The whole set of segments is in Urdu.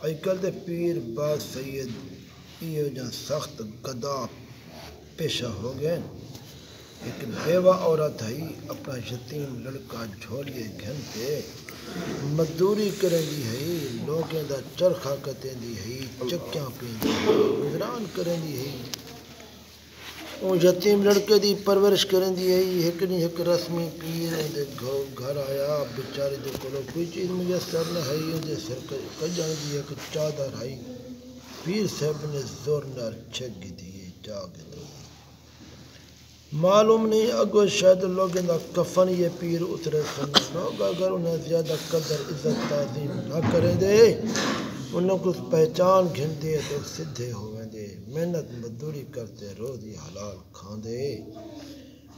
اجکل دے پیر باز سید ایو جا سخت گدا پیشہ ہو گئے۔ ایک بیوہ عورت ہے اپنا یتیم لڑکا جھولیے گھنتے مزدوری کریں دی ہے، لوگیں دا چرخا کتیں دی ہے، چکیاں پین دی ہے، گزران کریں دی ہے۔ اون یتیم لڑکے دی پرورش کریں دی ہے۔ ایک نہیں ایک رسمی پیر دے گھر آیا، بیچارے دے کولو کوئی چیز میسر نہ ہے، دے سر کجان دی ایک چادر ہے۔ پیر صاحب نے زور نال چھک دی جاگ دی۔ معلوم نہیں اگو شاید لوگوں دا کفن یہ پیر اترے سن، لوگ اگر انہیں زیادہ قدر عزت تعظیم نہ کریں دے، انہوں کو پہچان گھن دے تو سدھے ہوئیں دے، محنت مزدوری کرتے روزی حلال کھان دے،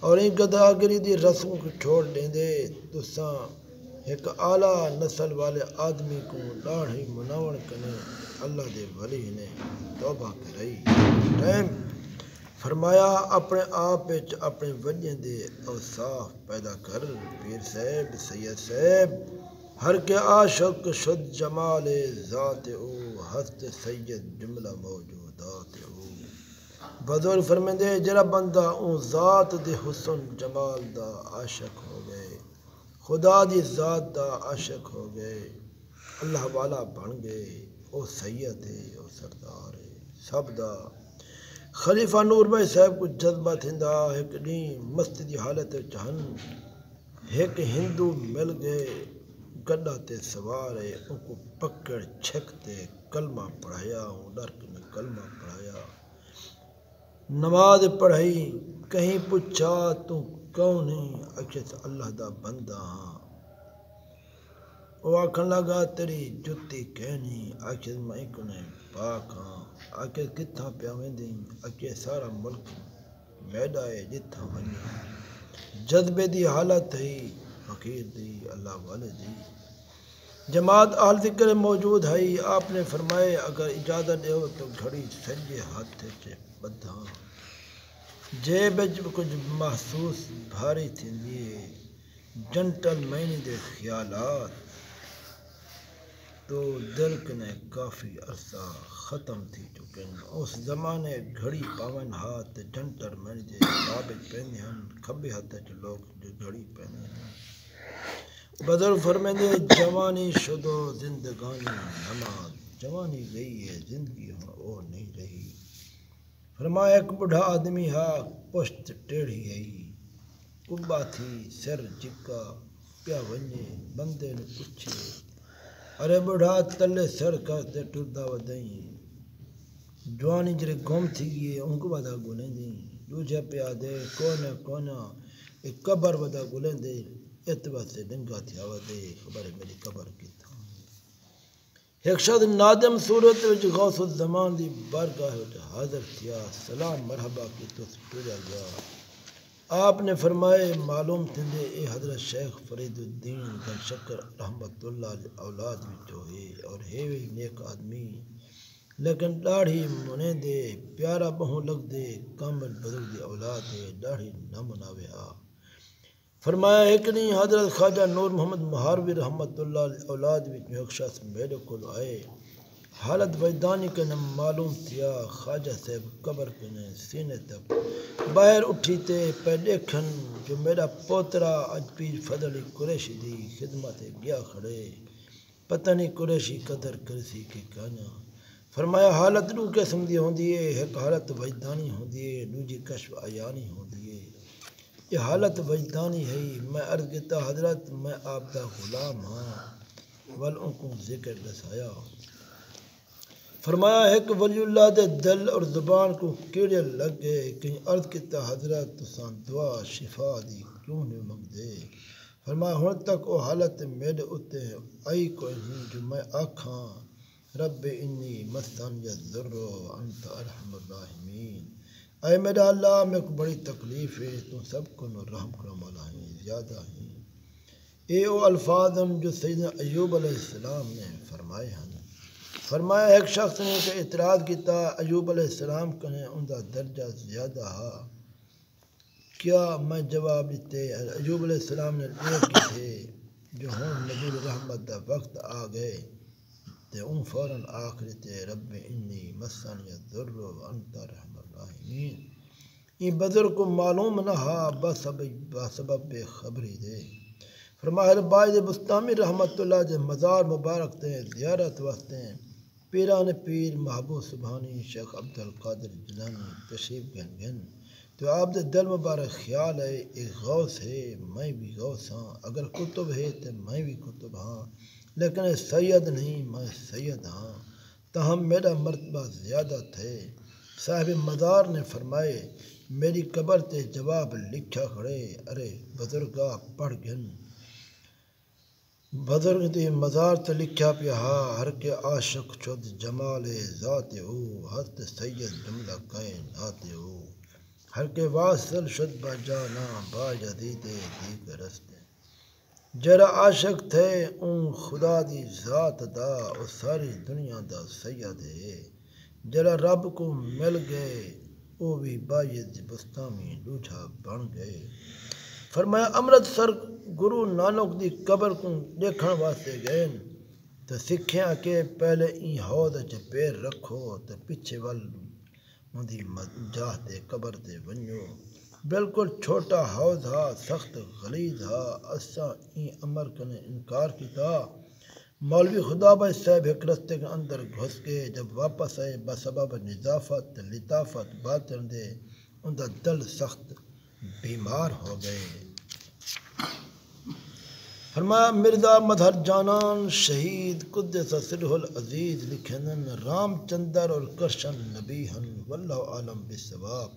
اور ان گداگری دی رسم کو چھوڑ دیں دے۔ تساں ایک اعلیٰ نسل والے آدمی کو لاڑھی مناون کنے اللہ دے ولی نے توبہ کرائی ٹائم فرمایا اپنے آپ وچ اپنے وجہ دے اوصاف پیدا کر۔ پیر صاحب سید صاحب ہر کے عاشق شد جمال ذات او، ہست سید جملہ موجودات او۔ بزرگ فرمیندے جڑا بندہ اون ذات دے حسن جمال دا عاشق ہو گئے، خدا دی ذات دا عاشق ہو گئے، اللہ والا بن گئے، او سید ہے، او سردار ہے سب دا۔ خلیفہ نور بھائی صاحب کو جذبہ تھیندا ایک ڈیں مستی دی حالت چہن، ایک ہندو مل گئے گڈا تے سوار ہے، ان کو پکڑ چھکتے کلمہ پڑھایا، ان ڈر کے نے کلمہ پڑھایا، نماز پڑھائی، کہیں پوچھا تو کون ہے، اکھے اللہ دا بندہ ہاں۔ وہ آکھن لگا تیری جتی کہنی، اکھے میں کنے پاک ہاں، اکھے کتھاں پیا ویندیں، اکھے سارا ملک میڈا ہے جتھاں ونی، جذبے دی حالت ہے فقیر دی اللہ والے دی۔ جماعت اہل ذکر موجود ہے، آپ نے فرمائے اگر اجازت دیو تو گھڑی سجے ہاتھ سے بدھاں، جیب وچ کچھ محسوس بھاری تھیندی ہے، جنٹل مینی دے خیالات تو دل کنے کافی عرصہ ختم تھی چکن۔ اس زمانے گھڑی پاون ہاتھ جنٹل مینی دے بابے پہنے ہن، کھبے ہاتھ وچ لوگ جو گھڑی پہنے ہیں۔ بزرگ فرمیندے جوانی شدو زندگانی نماز، جوانی گئی ہے زندگی ہن او نہیں رہی۔ فرمایا ایک بڑھا آدمی ہا پشت ٹیڑھی ہے، کبا تھی سر جکا پیا ونجے، بندے نے پوچھے ارے بڑھا تلے سر کرتے ٹردا ودائیں، جوانی جڑے گم تھی گئے ان کو ودا گلیں دیں، دوجہ پیا دے کونا کونا ایک قبر ودا گلیں دے، اتبا سے ڈنگا تھی آوا دے خبر ہے میری قبر کی تھا۔ ایک شخص نادم صورت وچ غوث الزمان دی بارگاہ وچ حاضر تھیا، سلام مرحبا کی تو ٹریا گیا۔ آپ نے فرمائے معلوم تھندے اے حضرت شیخ فرید الدین بن شکر رحمت اللہ علیہ اولاد وچو ہے، اور ہے وی نیک آدمی لیکن داڑھی منے دے پیارا بہوں لگ دے، کامل بزرگ دی اولاد ہے، داڑھی نہ مناوے آ۔ فرمایا ایک نہیں حضرت خواجہ نور محمد مہاروی رحمت اللہ علیہ اولاد وچ ایک شخص میرے کول آئے، حالت وجدانی کنے معلوم تھیا، خواجہ صاحب قبر کنے سینے تک باہر اٹھی تے پہ دیکھن جو میرا پوترا اج پیر فضل علی قریشی دی خدمت گیا کھڑے، پتہ نہیں قریشی قدر کرسی کہ کانا۔ فرمایا حالت دو قسم دی ہوندی ہے، ایک حالت وجدانی ہوندی ہے، دوجی کشف عیانی ہوندی ہے۔ یہ حالت وجدانی ہے، میں عرض کیتا حضرت میں آپ دا غلام ہاں، ول ان کو ذکر دسایا۔ فرمایا ایک ولی اللہ دے دل اور زبان کو کیڑے لگ گئے، کہیں عرض کیتا حضرت تساں دعا شفا دی کیوں نہیں منگ دے؟ فرمایا ہن تک او حالت میرے اتے آئی کوئی نہیں جو میں آکھاں رب انی مسنی الضر وانت ارحم الراحمین، اے میرا اللہ میں کو بڑی تکلیف ہے تو سب کو نو رحم کرم والا ہے زیادہ ہیں۔ اے او الفاظ ہیں جو سیدنا ایوب علیہ السلام نے فرمائے ہیں۔ فرمایا ایک شخص نے کہ اعتراض کیتا ایوب علیہ السلام کنے ان دا درجہ زیادہ ہا، کیا میں جواب دیتے؟ ایوب علیہ السلام نے ایک کی تھے جو ہون نزول رحمت دا وقت آ گئے، تے فوراً آخری تے رب انی مسنی الضر وانت ارحم الراحمین. یہ بزرگ کو معلوم نہ ہا بسبب بے خبری دے. فرمایا بائی بستامی رحمت اللہ دے مزار مبارک تے زیارت واسطے پیران پیر محبوب سبحانی شیخ عبدالقادر جیلانی تشریف گن تو آپ دے دل مبارک خیال ہے ایک غوث ہے، میں بھی غوث ہاں، اگر کتب ہے تو میں بھی کتب ہاں، لیکن سید نہیں، میں سید ہاں، تاہم میرا مرتبہ زیادہ تھے. صاحب مزار نے فرمائے میری قبر تے جواب لکھا کھڑے، ارے بزرگا پڑھ گن. بزرگ دی مزار تے لکھا پیا ہا، ہر کے عاشق شد جمال ذات او، حضرت سید جملہ کائنات او. ہر کے واصل شد با جانا با جدید دیگ رستے. جرا عاشق تھے اون خدا دی ذات دا، او ساری دنیا دا سید ہے. جرا رب کو مل گئے او بھی باید بستامی دوجھا بن گئے. فرمایا امرتسر گرو نانک دی قبر کو دیکھن واسطے گئے تو سکھیاں کہ پہلے این حوض چ پیر رکھو تو پیچھے ول دی جاہ تے قبر تے ونجو. بالکل چھوٹا حوض ہا، سخت غلیظ ہا، اساں این امر کنے انکار کیتا. مولوی خدا بھائی صاحب ایک رستے کے اندر گھس کے جب واپس آئے بسبب نظافت لطافت باطن دے ان دا دل سخت بیمار ہو گئے. فرمایا مرزا مدھر جانان شہید قدس سرہ العزیز لکھنن رام چندر اور کرشن نبی ہن واللہ عالم بالصواب.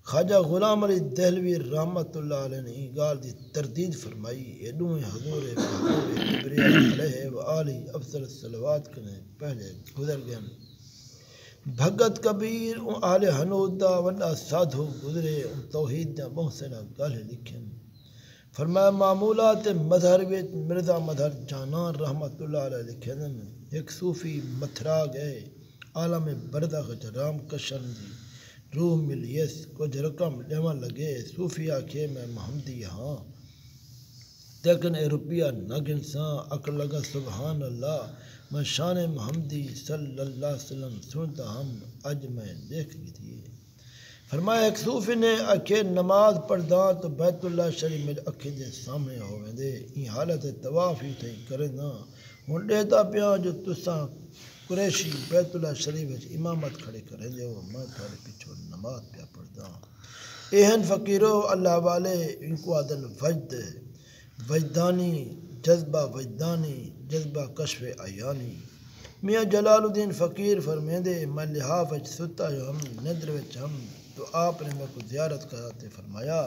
خواجہ غلام علی دہلوی رحمت اللہ علیہ نے گال دی تردید فرمائی. ایڈویں حضور محبوب کبریا علیہ وآلہ افضل الصلوات کنے پہلے گزر گئے. بھگت کبیر آل حنود دا وڈا سادھو گزرے توحید دا بہت سارا گالے لکھن. فرمایا معمولات مظہر وچ مرزا مظہر جانان رحمت اللہ علیہ لکھن ایک صوفی متھرا گئے عالم برزخ رام کشن دی روح ملیس کچھ رقم لیون لگے. صوفی آکھے میں محمدی ہاں لیکن اے روپیہ نہ گنساں. عقل لگا سبحان اللہ میں شان محمدی صلی اللہ علیہ وسلم سنتا ہم اج میں دیکھ لی تھی. فرمایا ایک صوفی نے آکھے نماز پڑھداں تو بیت اللہ شریف میرے اکھیں دے سامنے ہوویں دے این حالت طواف ہی تھئی کرنا. ہن ڈیتا پیاں جو تساں قریشی بیت اللہ شریف وچ امامت کھڑے کریں دے ہو، میں تھوڑے پیچھے نماز پیا پڑھداں. ایہن فقیرو اللہ والے ان کو آدن وجد وجدانی جذبہ وجدانی جذبہ کشف عیانی. میاں جلال الدین فقیر فرمیندے میں لحاف وچ ستا جو ہم ندر وچ ہم تو آپ نے میں کو زیارت کراتے فرمایا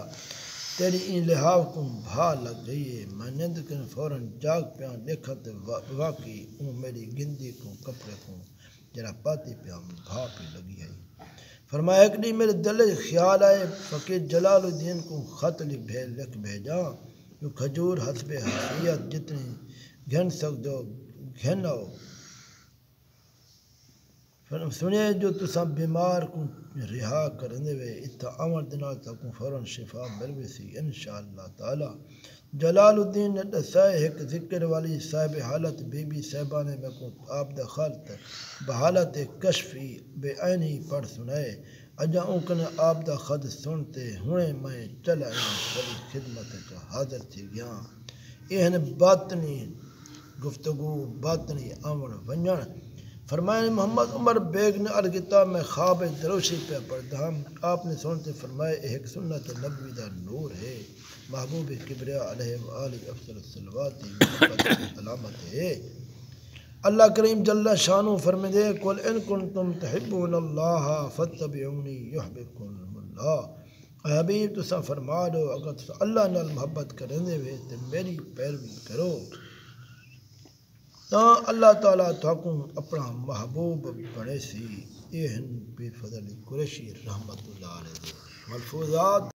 تیری این لحاف کو بھا لگ گئی ہے. میں نیند کن فوراً جاگ پیاں دیکھا تو واقعی اون میری گندی کو کپڑے کو جرا پاتی پیاں بھا پی لگی ہے. فرمایا ایک نہیں میرے دل خیال آئے فقیر جلال الدین کو خط لکھ بھیجا جو کھجور حسب حیثیت جتنی گھن سکدو گھن آؤ. سنے جو تساں بیمار کو رہا کرندے وے اتھا آمر دنال تکوں فوراً شفا ملوی سی انشاءاللہ تعالی. جلال الدین نے دسائے ایک ذکر والی صاحب حالت بی بی صاحبہ نے میں کو آپ دا خالت بحالت کشفی بے عینی پڑھ سنائے. اجا اونکن آپ دا خد سنتے ہوئے میں چل آئیں بڑی خدمت کا حاضر تھی گیا. ایہن باطنی گفتگو باطنی آمن ونجن. فرمائے محمد عمر بیگ نے ارگتا میں خواب دروشی پہ پڑھتا ہم. آپ نے سنتے فرمائے ایک سنت نبوی دا نور ہے، محبوب کبریا علیہ وآلہ افضل الصلوات علامت ہے. اللہ کریم جل شانہ فرمائے دے قل ان کنتم تحبون اللہ فاتبعونی یحببکم اللہ. اے حبیب تساں فرما دو اگر تساں اللہ نال محبت کرندے وے تے میری پیروی کرو تا اللہ تعالیٰ تھاکوں اپنا محبوب بنے سی. یہ ہن بے فضل قریشی رحمت اللہ علیہ ملفوظات.